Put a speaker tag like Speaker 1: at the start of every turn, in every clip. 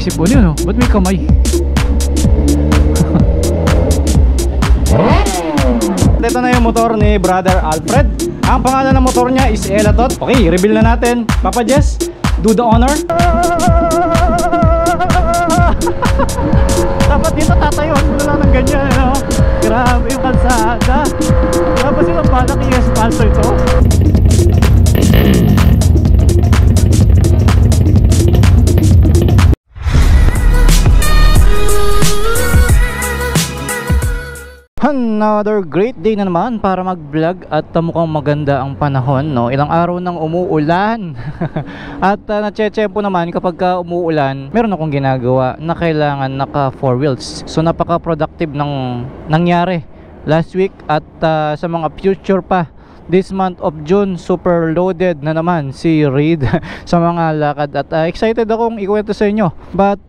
Speaker 1: naisip ko yun, ba't may kamay? Ito na yung motor ni Brother Alfred. Ang pangalan ng motor niya is Elatot. Okay, reveal na natin. Papa Jess, do the honor. Dapat dito tatayuan mo lang ng ganyan, no? Grabe yung kalsada. Tapos yung balak i-espalto ito. Another great day na naman para mag-vlog at mukhang maganda ang panahon, no? Ilang araw nang umuulan. At natsetsempo naman kapag umuulan, meron akong ginagawa na kailangan naka 4 wheels. So napaka-productive ng nangyari last week at sa mga future pa. This month of June, super loaded na naman si Reid sa mga lakad at excited akong ikwento sa inyo. But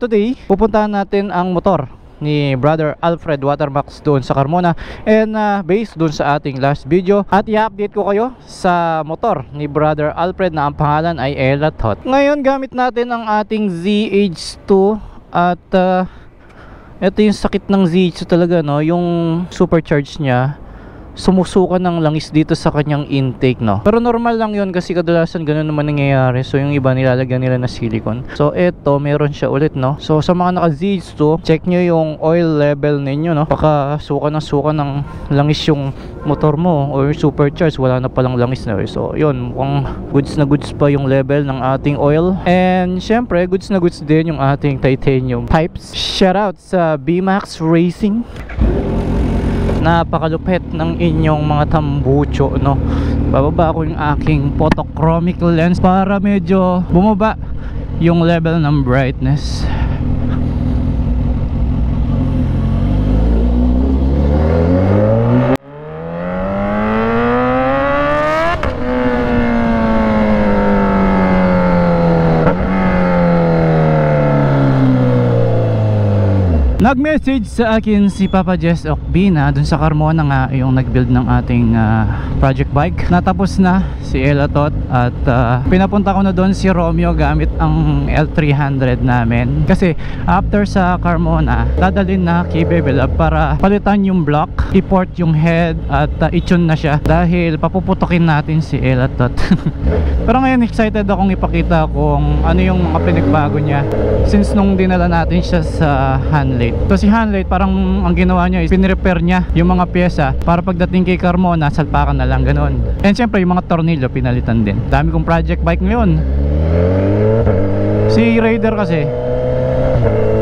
Speaker 1: today, pupuntahan natin ang motor ni Brother Alfred Watermax doon sa Carmona, and based doon sa ating last video, at i-update ko kayo sa motor ni Brother Alfred na ang pangalan ay Elatot. Ngayon gamit natin ang ating ZH2 at ito yung sakit ng ZH2 talaga, no? Yung supercharge niya sumusuka ng langis dito sa kanyang intake, no? Pero normal lang yun kasi kadalasan ganun naman nangyayari. So yung iba nilalagyan nila na silicone. So ito meron siya ulit, no? So sa mga naka ZH2, check nyo yung oil level ninyo, no? Baka suka ng langis yung motor mo or supercharge, wala na palang langis na. So yun, mukhang goods na goods pa yung level ng ating oil. And syempre goods na goods din yung ating titanium pipes. Shout out sa BMAX Racing. Napakalupit ng inyong mga tambucho, no? Bababa ko yung aking photochromic lens para medyo bumaba yung level ng brightness. Nag-message sa akin si Papa Jess Okbina dun sa Carmona nga, yung nag-build ng ating project bike. Natapos na si Elatot at pinapunta ko na doon si Romeo gamit ang L300 namin. Kasi after sa Carmona, dadalhin na kay Bebe Lab para palitan yung block, i-port yung head at i-tune na siya dahil papuputokin natin si Elatot. Pero ngayon excited akong ipakita kung ano yung mga pinagbago niya since nung dinala natin siya sa Hanley. So si Hanley parang ang ginawa niya is pinrepair niya yung mga pyesa para pagdating kay Carmona salpakan na lang, ganun. And syempre yung mga tornilyo pinalitan din. Dami kong project bike ngayon. Si Raider kasi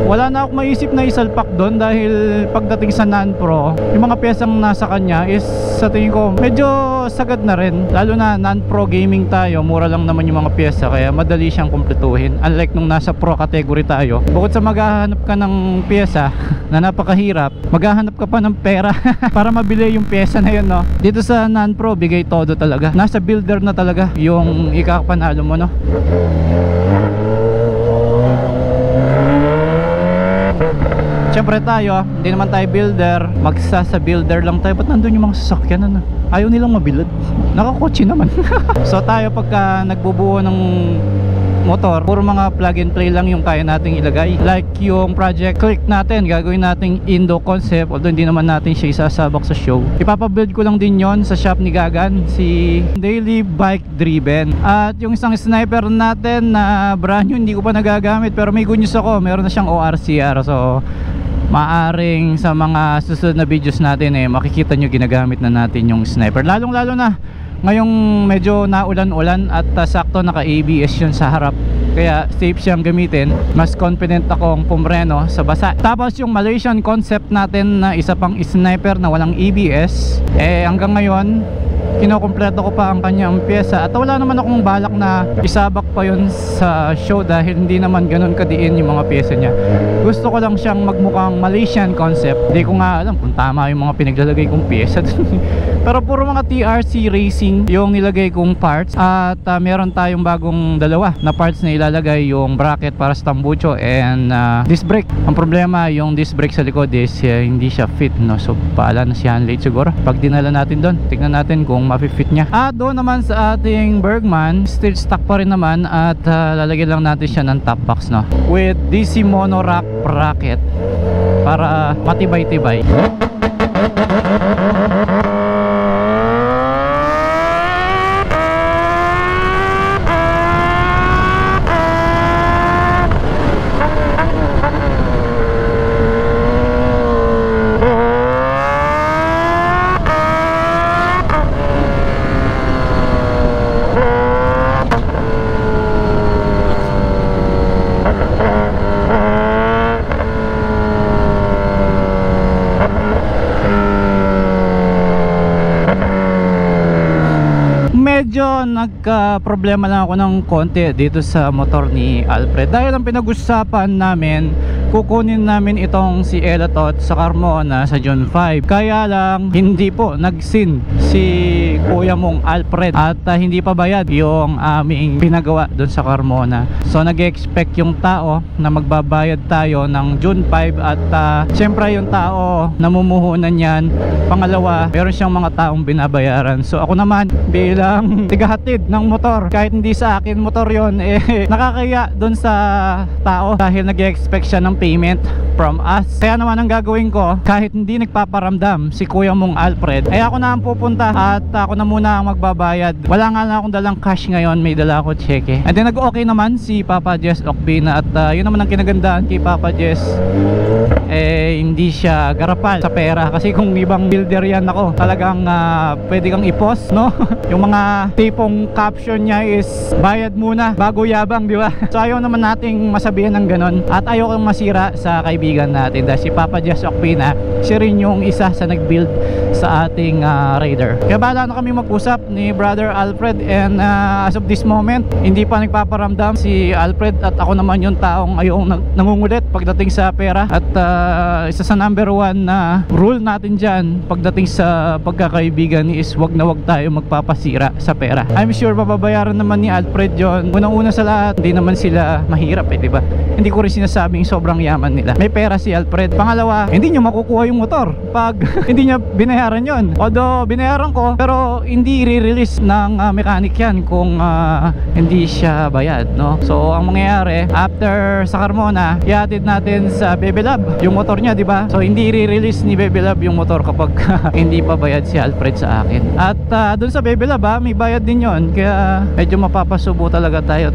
Speaker 1: wala na ako maisip na isalpak doon dahil pagdating sa non-pro, yung mga pyesang nasa kanya is sa tingin ko medyo sagad na rin. Lalo na non-pro gaming tayo, mura lang naman yung mga pyesa kaya madali siyang kumpletuhin. Unlike nung nasa pro category tayo, bukod sa maghahanap ka ng pyesa na napakahirap, maghahanap ka pa ng pera para mabili yung pyesa na yun, no? Dito sa non-pro, bigay todo talaga. Nasa builder na talaga yung ikapanalo mo, no? Siyempre tayo, hindi naman tayo builder, magsasa builder lang tayo. Ba't nandun yung mga sasakyan, ano? Ayaw nilang mabilad. Nakakotse naman. So tayo pagka nagbubuo ng motor, puro mga plug and play lang yung kaya nating ilagay. Like yung project click natin, gagawin nating Indo concept, although hindi naman natin siya isasabak sa show. Ipapabuild ko lang din yon sa shop ni Gagan, si Daily Bike Driven. At yung isang sniper natin na brand new, hindi ko pa nagagamit, pero may good news ako, meron na siyang ORCR. So maaring sa mga susunod na videos natin makikita nyo ginagamit na natin yung sniper, lalong lalo na ngayong medyo naulan-ulan at sakto naka ABS yun sa harap, kaya safe siyang gamitin. Mas confident akong pumreno sa basa. Tapos yung Malaysian concept natin na isa pang sniper na walang ABS, hanggang ngayon kinukumpleto ko pa ang kanyang pyesa at wala naman akong balak na isabak pa yun sa show dahil hindi naman ganun kadiin yung mga pyesa niya. Gusto ko lang siyang magmukhang Malaysian concept. Hindi ko nga alam kung tama yung mga pinaglalagay kong pyesa. Pero puro mga TRC Racing yung nilagay kong parts. At meron tayong bagong dalawa na parts na ilalagay, yung bracket para sa tambucho and disc brake. Ang problema yung disc brake sa likod is hindi siya fit, no? So paala na si Hanley siguro. Pag dinala natin doon, tignan natin kung kung mapi-fit niya. At doon naman sa ating Bergman, still stock pa rin naman at lalagyan lang natin siya ng top box, no, with DC mono rack bracket para matibay-tibay. Medyo nagka-problema lang ako ng konti dito sa motor ni Alfred dahil ang pinag-usapan namin, kukunin namin itong si Elatot sa Carmona sa June 5. Kaya lang hindi po nagsin si kuya mong Alfred at hindi pa bayad yung aming pinagawa doon sa Carmona. So nag-expect yung tao na magbabayad tayo ng June 5 at syempre yung tao namumuhunan yan. Pangalawa, meron siyang mga taong binabayaran. So ako naman bilang tigahatid ng motor, kahit hindi sa akin motor yon, nakakaya doon sa tao dahil nag-expect siya ng payment from us. Kaya naman ang gagawin ko, kahit hindi nagpaparamdam si kuya mong Alfred, ay ako na ang pupunta at ako na muna ang magbabayad. Wala nga na akong dalang cash ngayon, may dala ako cheque. And then nag-okay naman si Papa Jess Okbina at yun naman ang kinagandaan kay Papa Jess, hindi siya garapal sa pera. Kasi kung ibang builder yan, ako talagang pwede kang i-post, no? Yung mga tipong caption niya is bayad muna bago yabang, di ba? So ayaw naman nating masabihan ng ganon at ayaw kang masira sa kaibigan natin dahil si Papa Jess Okbina, siya rin yung isa sa nag-build sa ating Raider. Kaya bahala na kami mag-usap ni Brother Alfred and as of this moment, hindi pa nagpaparamdam si Alfred at ako naman yung taong ayong nangungulit pagdating sa pera. At isa sa number one na rule natin dyan pagdating sa pagkakaibigan is wag na wag tayo magpapasira sa pera. I'm sure mababayaran naman ni Alfred yon. Unang-una sa lahat, hindi naman sila mahirap, diba? Hindi ko rin sinasabing sobrang yaman nila. May pera si Alfred. Pangalawa, hindi nyo makukuha yung motor pag hindi nyo binayaran yon. Although binayaran ko, pero hindi i-release ng mechanic yan kung hindi siya bayad, no? So ang mangyayari, after sa Carmona, ihatid natin sa Bebe Lab yung motor niya, diba? So hindi i-release ni Bebe Lab yung motor kapag hindi pa bayad si Alfred sa akin. At dun sa Bebe Lab, may bayad din yon. Kaya medyo mapapasubo talaga tayo.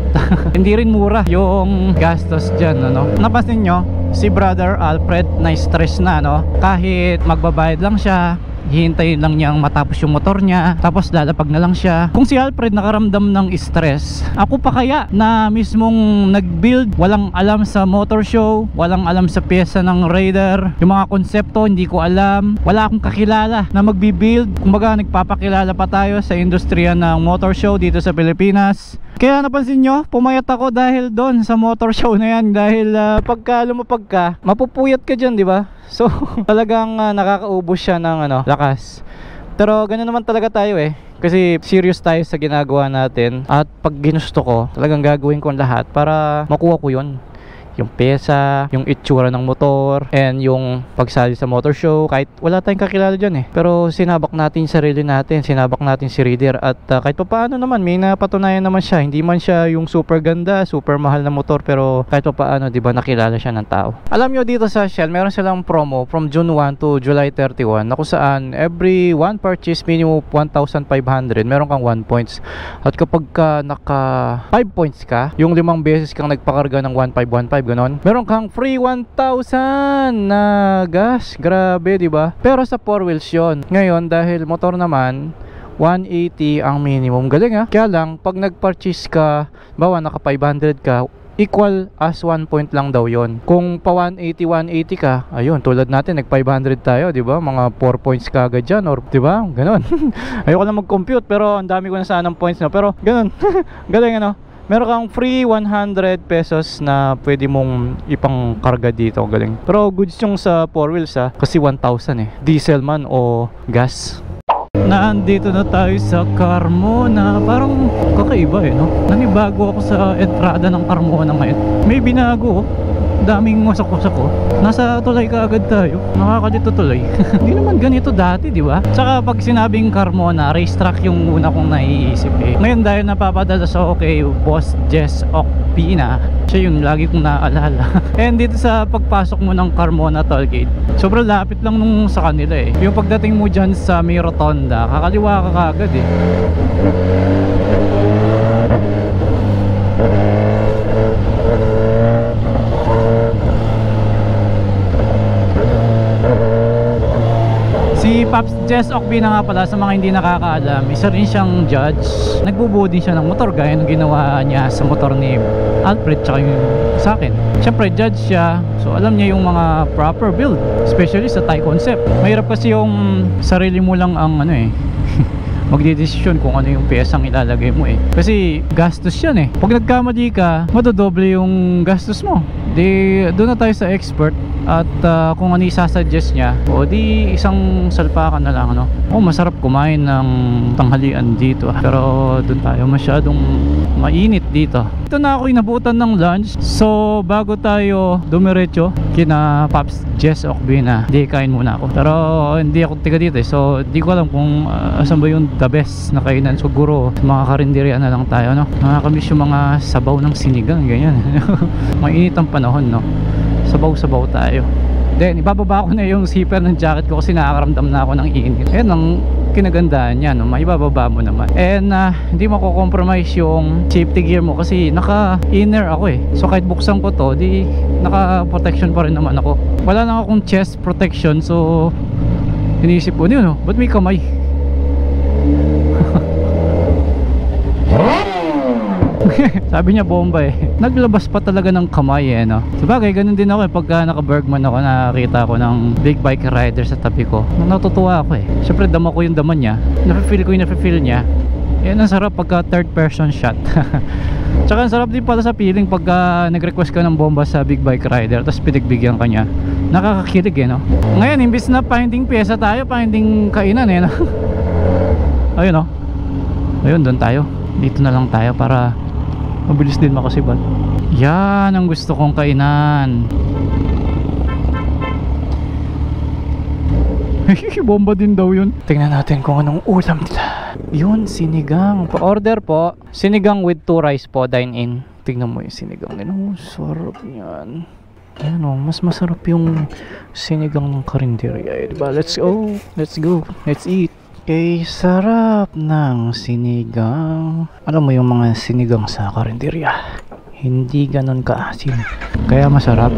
Speaker 1: Hindi rin mura yung gastos dyan, ano? Napansin nyo, si Brother Alfred na stress na, no? Kahit magbabayad lang siya, hihintayin lang niyang matapos yung motor niya, tapos lalapag na lang siya. Kung si Alfred nakaramdam ng stress, ako pa kaya na mismong nag-build, walang alam sa motor show, walang alam sa pyesa ng Raider, yung mga konsepto hindi ko alam, wala akong kakilala na magbi-build. Kumbaga nagpapakilala pa tayo sa industriya ng motor show dito sa Pilipinas. Kaya napansin nyo, pumayat ako dahil doon sa motor show na yan. Dahil pagka lumapag ka, mapupuyat ka dyan, di ba? So talagang nakakaubos siya ng lakas. Pero ganun naman talaga tayo kasi serious tayo sa ginagawa natin. At pag ginusto ko, talagang gagawin ko ang lahat para makuha ko yun. Yung pyesa, yung itsura ng motor, and yung pagsali sa motor show. Kahit wala tayong kakilala dyan pero sinabak natin yung sarili natin, sinabak natin si Raider. At kahit pa paano naman, may napatunayan naman siya. Hindi man siya yung super ganda, super mahal na motor, pero kahit pa paano, diba, nakilala siya ng tao. Alam nyo, dito sa Shell, meron silang promo from June 1 to July 31 na kung saan every one purchase minimum 1,500, meron kang 1 points. At kapag ka naka 5 points ka, yung 5 beses kang nagpakarga ng 1,515, ganon, meron kang free 1,000 na gas. Grabe, diba? Pero sa 4 wheels yun. Ngayon, dahil motor naman, 180 ang minimum. Galing Kaya lang, pag nag-purchase ka, bawa naka 500 ka, equal as 1 point lang daw yon. Kung pa 180 ka, ayun, tulad natin, nag 500 tayo, diba? Mga 4 points ka agad dyan, or diba? Ganon. Ayoko na mag-compute, pero ang dami ko na sanang points na. Pero ganon. Galing meron kang free 100 pesos na pwede mong ipang karga dito. Galing. Pero goods yung sa 4 wheels kasi 1,000 diesel man o gas. Nandito na tayo sa Carmona. Parang kakaiba no? Nanibago ako sa entrada ng Carmona ngayon. May binago daming wasak-wasak ko. Nasa tulay ka agad tayo. Nakakadito tulay. Hindi naman ganito dati, di ba? Tsaka pag sinabing Carmona, racetrack yung una kong naiisip eh. Ngayon dahil napapadala sa kay Boss Jess Okpina, siya yung lagi kong naaalala. And dito sa pagpasok mo ng Carmona Tollgate, sobrang lapit lang nung sa kanila eh. Yung pagdating mo dyan sa may rotonda, kakaliwa ka kagad eh. Si Pops Jess Okpina nga pala, sa mga hindi nakakaalam, isa rin siyang judge. Nagbubuo din siya ng motor gaya ng ginawa niya sa motor ni Alfred tsaka yung sa akin. Siyempre judge siya, so alam niya yung mga proper build, especially sa Thai concept. Mahirap kasi yung sarili mo lang ang ano eh magdidesisyon kung ano yung piyesang ilalagay mo eh. Kasi gastos yan eh. Pag nagkamali ka, madodoble yung gastos mo. Di doon na tayo sa expert at kung ano isasuggest niya, o di isang salpakan na lang ano. Masarap kumain ng tanghalian dito pero doon tayo masyadong mainit dito. Ito na ako inabutan ng lunch. So bago tayo dumiretso kina Pops Jess Okpina, di kain muna ako. Pero hindi ako tiga dito eh. So di ko alam kung asan ba yung the best na kainan. Siguro sa mga karinderya na lang tayo no. Nakakamiss yung mga sabaw ng sinigang ganyan. Mainit ang panahon no. Sabaw-sabaw tayo. Then ibababa ko na yung zipper ng jacket ko kasi nakakaramdam na ako ng init. Ayan ang kinagandaan niya no, maibababa mo naman. And hindi mako-compromise yung safety gear mo kasi naka-inner ako eh. So kahit buksan ko to, di naka-protection pa rin naman ako. Wala lang akong chest protection, so iniisip ko, no, ba't may kamay? Sabi niya bomba eh. Naglabas pa talaga ng kamay eh no. Sabagay ganun din ako eh. Pagka naka-Bergman ako, nakakita ko ng big bike rider sa tabi ko, natutuwa ako eh. Siyempre dama ko yung dama niya, nafe-feel ko yung nafe-feel niya. Yan ang sarap pagka third person shot. Tsaka ang sarap din pala sa feeling pagka nag-request ka ng bomba sa big bike rider tapos pinagbigyan ka niya. Nakakakilig eh no. Ngayon imbis na finding pyesa tayo, finding kainan eh no. Ayun no. Ayun, doon tayo. Dito na lang tayo para mabilis din makasibat. Yan ang gusto kong kainan. Bomba din daw yun. Tingnan natin kung anong ulam nila. Yun, sinigang. Pa-order po. Sinigang with 2 rice po, dine in. Tingnan mo yung sinigang nila. Sarap yan. Ayan o, mas masarap yung sinigang ng karinderya. Diba? Let's go. Let's go. Let's eat. Okay, sarap ng sinigang. Alam mo yung mga sinigang sa karinderya, hindi ganon kaasim, kaya masarap.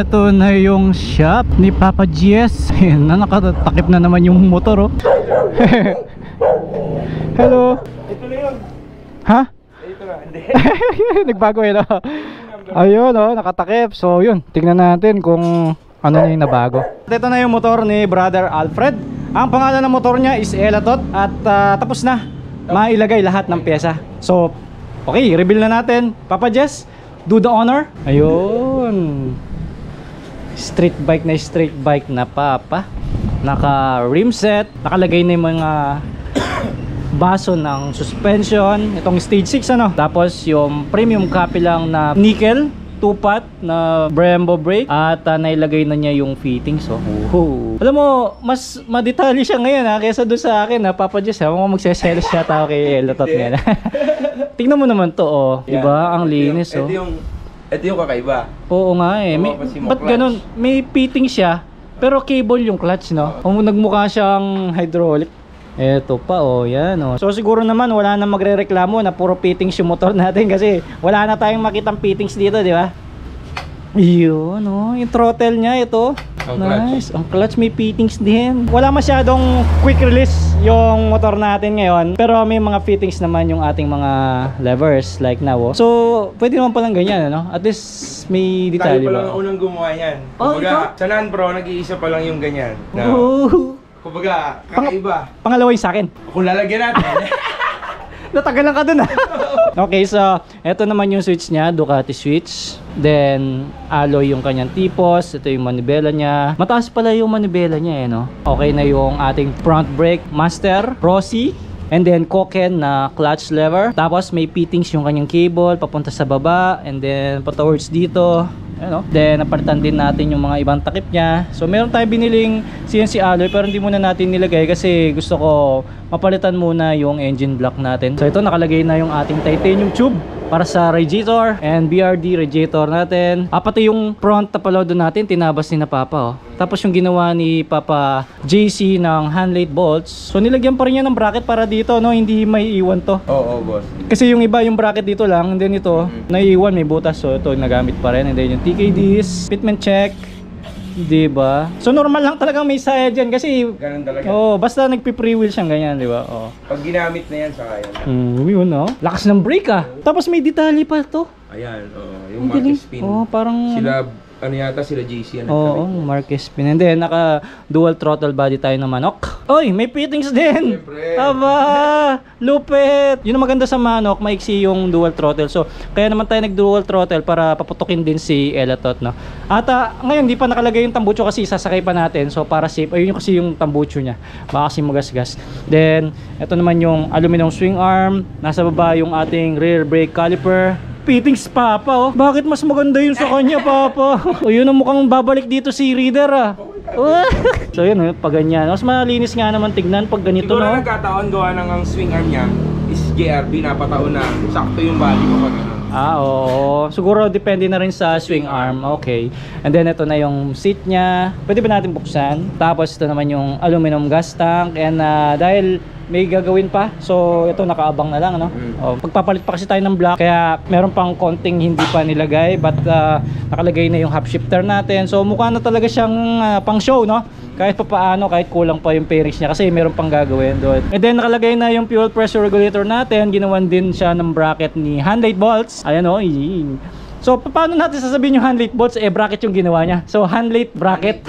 Speaker 1: Ito na yung shop ni Papa Jess. Ayan na, nakatakip na naman yung motor oh. Hello.
Speaker 2: Ito na yun.
Speaker 1: Ha?
Speaker 2: Ito na, hindi.
Speaker 1: Nagbago eh no? Ayun oh, nakatakip. So yun, tignan natin kung ano na yung nabago. Ito na yung motor ni Brother Alfred. Ang pangalan ng motor niya is Elatot. At tapos na mailagay lahat ng pyesa. So okay, reveal na natin. Papa Jess, do the honor. Ayun, street bike na Papa. Naka rim set, nakalagay na yung mga baso ng suspension, itong stage 6 ano. Tapos yung premium copy lang na nickel 2-pot na Brembo brake. At nailagay na niya yung fittings so. Alam mo, mas madetalye siya ngayon ha, kaysa doon sa akin ha, Papa Jess ha. Mukhang magseselos siya tao kay Elatot ngayon. Tingnan mo naman to oh, yeah. Diba? Ang linis oh.
Speaker 2: Ito yung kakaiba.
Speaker 1: Oo nga eh. Ba't ganun? May fitting siya, pero cable yung clutch no? Nagmukha siyang hydraulic. Eto pa oh, yan oh. So siguro naman wala na magrereklamo na puro fittings yung motor natin kasi wala na tayong makitang fittings dito, di ba? Yun oh, yung throttle niya ito. Nice. Ang clutch may fittings din. Wala masyadong quick release yung motor natin ngayon, pero may mga fittings naman yung ating mga levers like now oh. So pwede naman palang ganyan ano? At least may detalye ba?
Speaker 2: Tayo pa lang unang gumawa yan. Kumbaga, sa non-pro nag-iisa pa lang yung ganyan.
Speaker 1: Oh.
Speaker 2: Kumbaga, kakaiba.
Speaker 1: Pangalawa yung sa akin.
Speaker 2: Kung lalagyan natin.
Speaker 1: Natagalan ka dun Okay, so eto naman yung switch niya, Ducati switch. Then alloy yung kanyang tipos. Ito yung manibela niya. Mataas pala yung manibela niya no. Okay na yung ating front brake master, Rossi. And then Koken na clutch lever. Tapos may fittings yung kanyang cable papunta sa baba. And then pa towards dito. Then napalitan din natin yung mga ibang takip niya. So meron tayong biniling CNC alloy pero hindi muna natin nilagay kasi gusto ko mapalitan muna yung engine block natin. So ito nakalagay na yung ating titanium tube para sa radiator and BRD radiator natin. Pati yung front tapalodo natin tinabas ni na Papa Tapos yung ginawa ni Papa JC ng handlate bolts. So nilagyan pa rin niya ng bracket para dito hindi may iwan to.
Speaker 2: Oo, boss.
Speaker 1: Kasi yung iba yung bracket dito lang and then ito naiiwan may butas. So ito nagamit pa rin. And then yung TKDs, fitment check, diba? So normal lang talagang may saya dyan kasi
Speaker 2: ganun talaga.
Speaker 1: Basta nagpi-pre-wheel siyang ganyan, diba?
Speaker 2: Pag ginamit na yan, saka yan.
Speaker 1: Yun lakas ng brake Tapos may detalye pa to.
Speaker 2: Ayan, yung Marquez pin.
Speaker 1: Parang
Speaker 2: sila JC yan.
Speaker 1: Marquez pin. And then naka dual throttle body tayo na manok. Oy, may fittings din.
Speaker 2: Siyempre.
Speaker 1: Aba, lupit. Yun ang maganda sa manok, maiksi yung dual throttle. So, kaya naman tayo nag-dual throttle para paputukin din si Elatot, At ngayon, di pa nakalagay yung tambucho kasi sasakay pa natin. So, para safe, ayun yung kasi yung tambucho niya. Baka kasi magasgas. Then, ito naman yung aluminum swing arm. Nasa baba yung ating rear brake caliper. Fittings Papa Bakit mas maganda yun sa kanya Papa? Yun ang mukhang babalik dito si Reader So yun pag ganyan. Mas malinis nga naman tignan pag ganito
Speaker 2: siguro nagkataon gawa ng ang swing arm niya is JRB napataon na sakto yung body mo pag
Speaker 1: oo. Siguro depende na rin sa swing arm. Okay. And then ito na yung seat niya. Pwede ba natin buksan? Tapos ito naman yung aluminum gas tank. And dahil may gagawin pa, so ito nakaabang na lang pagpapalit pa kasi tayo ng block kaya meron pang konting hindi pa nilagay but nakalagay na yung half shifter natin. So mukha na talaga siyang pang show kahit papaano, kahit kulang pa yung pairings niya kasi meron pang gagawin doon. And then nakalagay na yung fuel pressure regulator natin. Ginawan din siya ng bracket ni handlate bolts. Ayan So paano natin sasabihin yung handlate bolts? Bracket yung ginawa niya. So handlate bracket.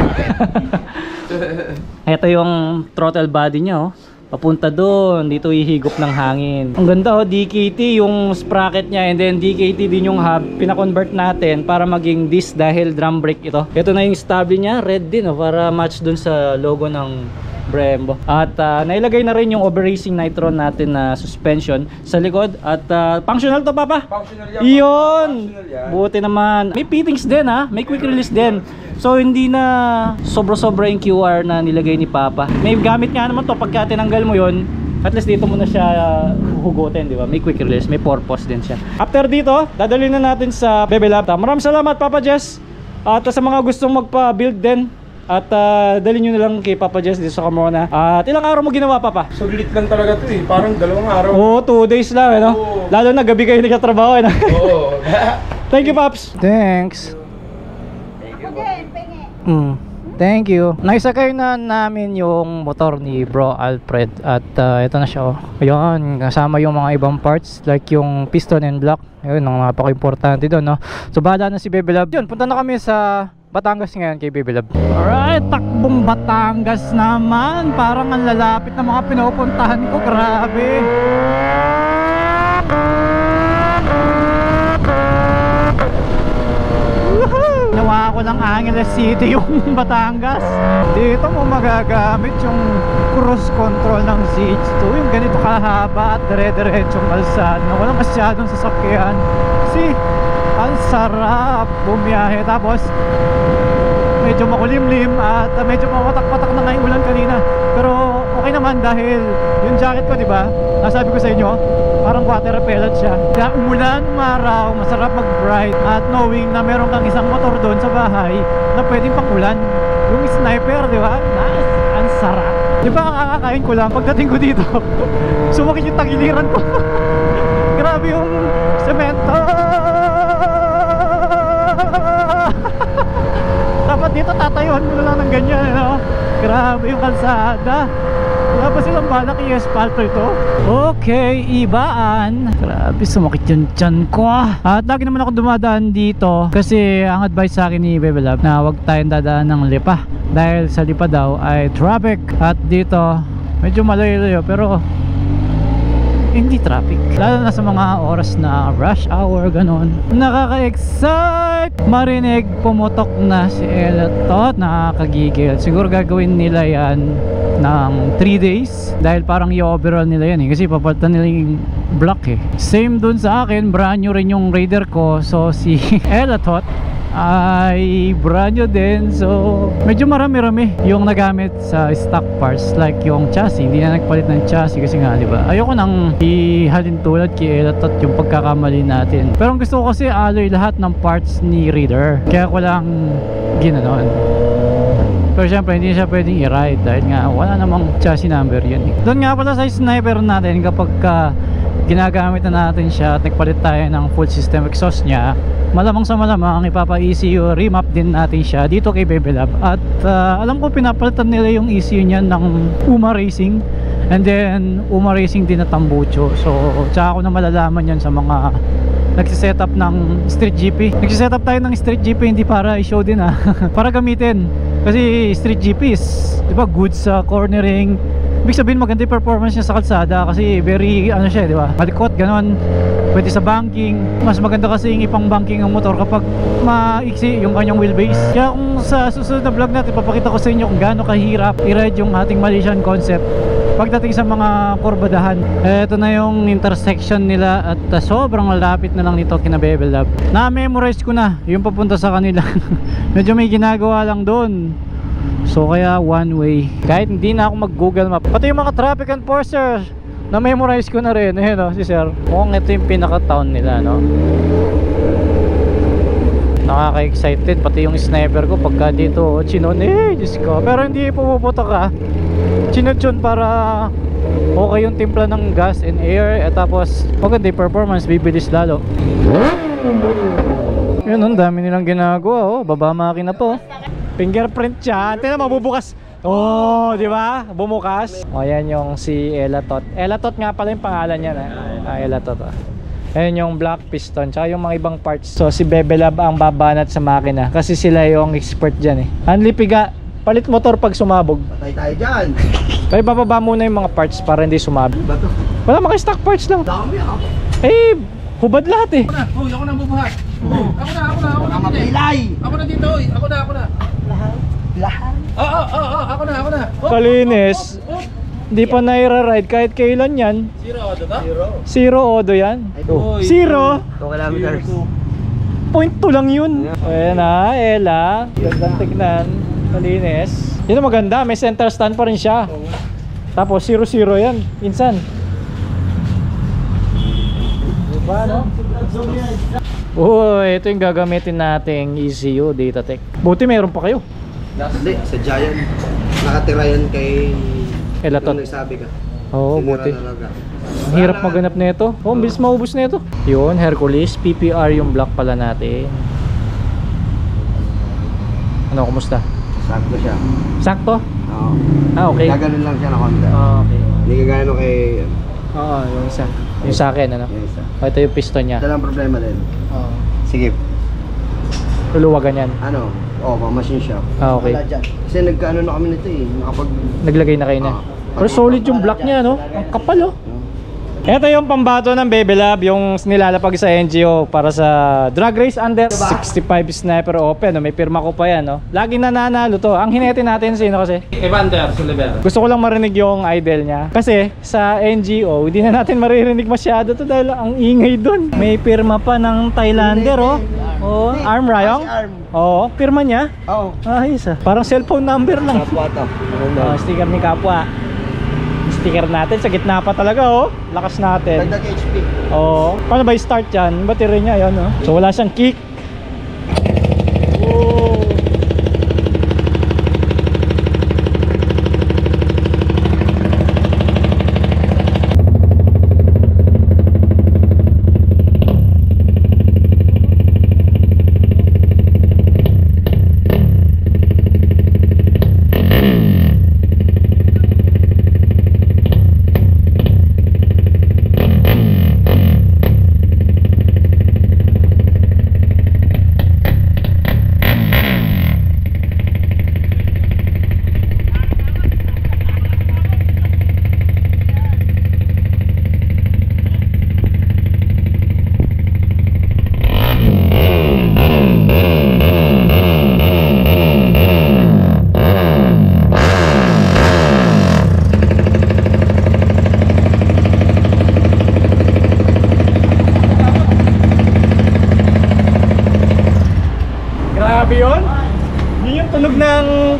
Speaker 1: Ito yung throttle body niya papunta doon, dito ihigop ng hangin. Ang ganda DKT yung sprocket niya and then DKT din yung hub. Pina-convert natin para maging disc dahil drum brake ito. Ito na yung stable niya, red din para match doon sa logo ng Brembo. At nailagay na rin yung over racing nitro natin na suspension sa likod at functional to Papa?
Speaker 2: Functional yan.
Speaker 1: Iyon! Buti naman. May fittings din may quick release din. So hindi na sobra-sobra yung QR na nilagay ni Papa. May gamit nga naman to pagka tinanggal mo yon. At least dito mo na siya hugutin, di ba? May quick release, may purpose din siya. After dito, dadalhin na natin sa Bebe Lab. Maraming salamat Papa Jess. At sa mga gustong magpa-build din at dalhin nyo na lang kay Papa Jess dito sa Carmona. At ilang araw mo ginawa Papa?
Speaker 2: Sulit lang talaga to parang 2 araw.
Speaker 1: 2 days lang Lalo na gabi kayo nagkatrabaho
Speaker 2: Oo.
Speaker 1: Thank you Paps. Thanks. Thank you. Naisakay na namin yung motor ni Bro Alfred at ito na siya Ayun, kasama yung mga ibang parts like yung piston and block. Ayun, ang napaka-importante doon So bahala na si Bebe Lab. Yun, punta na kami sa Batangas ngayon kay Bebe Lab. Alright, takbong Batangas naman. Parang ang lalapit na mga pinupuntahan ko. Grabe. Nawa ko ng Angeles City yung Batangas. Dito mo magagamit yung cruise control ng CH2. Yung ganito kahaba at dire-diretsong kalsada na walang masyadong sasakyan. Ang sarap bumiyahe. Tapos medyo makulimlim at medyo mawatak-watak na nga yung ulan kanina. Pero okay naman dahil yung jacket ko, diba? Nasabi ko sa inyo, parang water repellent siya. Kaya umulan, umaraw, masarap mag-ride. At knowing na meron kang isang motor doon sa bahay na pwedeng pang-ulan. Yung sniper, diba? Nice! Ang sarap. Diba ang kakakain ko lang, pagdating ko dito, sumakit yung tagiliran ko. Grabe yung semento. Dapat dito tatayuan mo na lang ng ganyan, Grabe yung kalsada. Wala pa silang balak i-asphalto ito. Okay, ibaan. Grabe, sumakit yung tiyan ko At lagi naman ako dumadaan dito kasi ang advice sa akin ni Bebe Lab na huwag tayong dadaan ng lipa dahil sa lipa daw ay traffic. At dito medyo malayo-layo pero hindi traffic. Lalo na sa mga oras na rush hour, ganon. Nakaka-excite marinig pumutok na si Elatot. Nakakagigil. Siguro gagawin nila yan ng 3 days dahil parang i-overall nila yan kasi papalitan nila yung block Same dun sa akin, brand new rin yung Raider ko. So si Elatot ay brand new din. So medyo marami-rami yung nagamit sa stock parts, like yung chassis. Hindi na nagpalit ng chassis kasi nga, diba, ayoko nang ihalin tulad kay Elatot yung pagkakamali natin. Pero ang gusto ko kasi alloy lahat ng parts ni Raider, kaya ko lang ginanon. Pero syempre hindi siya pwedeng i-ride dahil nga wala namang chassis number yun Doon nga pala sa sniper natin, kapag ginagamit na natin siya at nagpalit tayo ng full system exhaust niya, malamang sa malamang ipapa-ECU remap din natin siya dito kay Bebelab. At alam ko pinapalitan nila yung ECU niya ng Uma Racing, and then Uma Racing din na Tambucho. So tsaka ko na malalaman yan sa mga nagsisetup ng Street GP. Nagsisetup tayo ng Street GP hindi para i-show din para gamitin. Kasi Street GP is, diba, good sa cornering. Ibig sabihin maganda yung performance niya sa kalsada kasi very ano siya, di ba? Malikot, ganon. Pwede sa banking. Mas maganda kasi yung ipang banking ang motor kapag maiksi yung kanyang wheelbase. Kaya kung sa susunod na vlog natin, papakita ko sa inyo kung gaano kahirap i-ride yung ating Malaysian Concept pagdating sa mga kurbadahan. Ito na yung intersection nila at sobrang lapit na lang nito kina Bebelab. Na-memorize ko na yung papunta sa kanila. Medyo may ginagawa lang doon. So kaya one way. Kahit hindi na ako mag Google Map. Pati yung mga traffic enforcer na-memorize ko na rin. Ayun si sir. Mukhang ito yung pinaka-town nila, no? Nakaka-excited. Pati yung sniper ko pagka dito chinon, Diyos ko. Pero hindi pupuputok chinot yun para okay yung timpla ng gas and air. At tapos maganda yung performance, bibilis lalo. Yun, ang dami nilang ginagawa. Baba makina po. Fingerprint siya. Tingnan mo, mabubukas. Oh, di ba? Bumukas. O, yan yung si Elatot. Elatot nga pala yung pangalan niya. Elatot. Ayan yung black piston. Tsaka yung mga ibang parts. So, si Bebelab ang babanat sa makina. Kasi sila yung expert dyan Hanli piga. Palit motor pag sumabog.
Speaker 3: Patay tayo dyan.
Speaker 1: Pero bababa muna yung mga parts para hindi sumabog.
Speaker 3: Bato.
Speaker 1: Wala, mga stock parts lang.
Speaker 3: Dami
Speaker 1: Hubad lahat
Speaker 2: Ako na bubuhat. Ako na.
Speaker 3: Nakapilay.
Speaker 2: Ako na dito, Ako na.
Speaker 3: Lahat.
Speaker 2: Ako na.
Speaker 1: Kalinis. Hindi pa naira-ride kahit kailan yan. Zero odo yan. Zero?
Speaker 3: 2 kilometers.
Speaker 1: 0.2 lang yun. Ayan Ela. Gandang tignan. Kalinis. Yun ang maganda, may center stand pa rin siya. Tapos 0-0 yan. Insan. Diba, no? Uy, ito yung gagamitin nating ECU Datatec. Buti meron pa kayo.
Speaker 3: Hindi, sa Giant. Nakatira yan kay
Speaker 1: Elatot.
Speaker 3: nung nagsabi ka.
Speaker 1: Oo,
Speaker 3: Tinira
Speaker 1: buti.
Speaker 3: talaga.
Speaker 1: Ang hirap maganap nito. Oh, bilis maubos nito. Yun, Hercules, PPR yung block pala natin. Ano, kumusta?
Speaker 3: Sakto siya.
Speaker 1: Sakto?
Speaker 3: Oo.
Speaker 1: Okay.
Speaker 3: Gaganon lang siya na konti.
Speaker 1: Okay.
Speaker 3: Hindi gagano kay...
Speaker 1: Oo, yung isa. Yung sa akin, ano?
Speaker 3: Yung isa.
Speaker 1: Ito yung piston niya.
Speaker 3: Ito lang problema din.
Speaker 1: Oo.
Speaker 3: Sige.
Speaker 1: Luluwagan yan.
Speaker 3: Ano? Machine shop.
Speaker 1: Okay.
Speaker 3: Kasi nagkaano na kami nito nakapag...
Speaker 1: Naglagay na kayo na. Pero solid yung block niya, no? Ang kapal, oh. Ito yung pambato ng Bebelab, yung nilalapag sa NGO para sa drag race under 65 sniper open. No? May pirma ko pa yan, no? Laging nananalo to. Ang hinete natin sino kasi?
Speaker 2: Evander Sullivan.
Speaker 1: Gusto ko lang marinig yung idol niya. Kasi sa NGO, hindi na natin maririnig masyado to dahil ang ingay dun. May pirma pa ng Thailander, oh. Oh, Arm Rayong? Oo, pirma niya?
Speaker 3: Oo.
Speaker 1: Ayos Parang cellphone number lang.
Speaker 3: Kapwa to.
Speaker 1: Sticker ni Kapwa. Sticker natin sa gitna pa talaga, oh. Lakas natin.
Speaker 3: Dagdag HP.
Speaker 1: Oo. Paano ba i-start yan? Battery niya yan, oh. So wala siyang kick. Oh.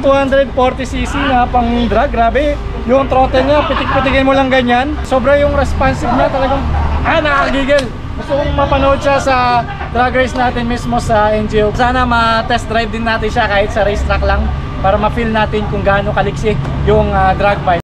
Speaker 4: 240cc na pang drag, grabe. Yung throttle niya, pitik-pitikin mo lang ganyan. Sobra yung responsive niya, talagang nakakagigil. Gusto kong mapanood siya sa drag race natin mismo sa NGO. Sana ma-test drive din natin siya kahit sa racetrack lang para ma-feel natin kung gaano kaliksi yung drag bike.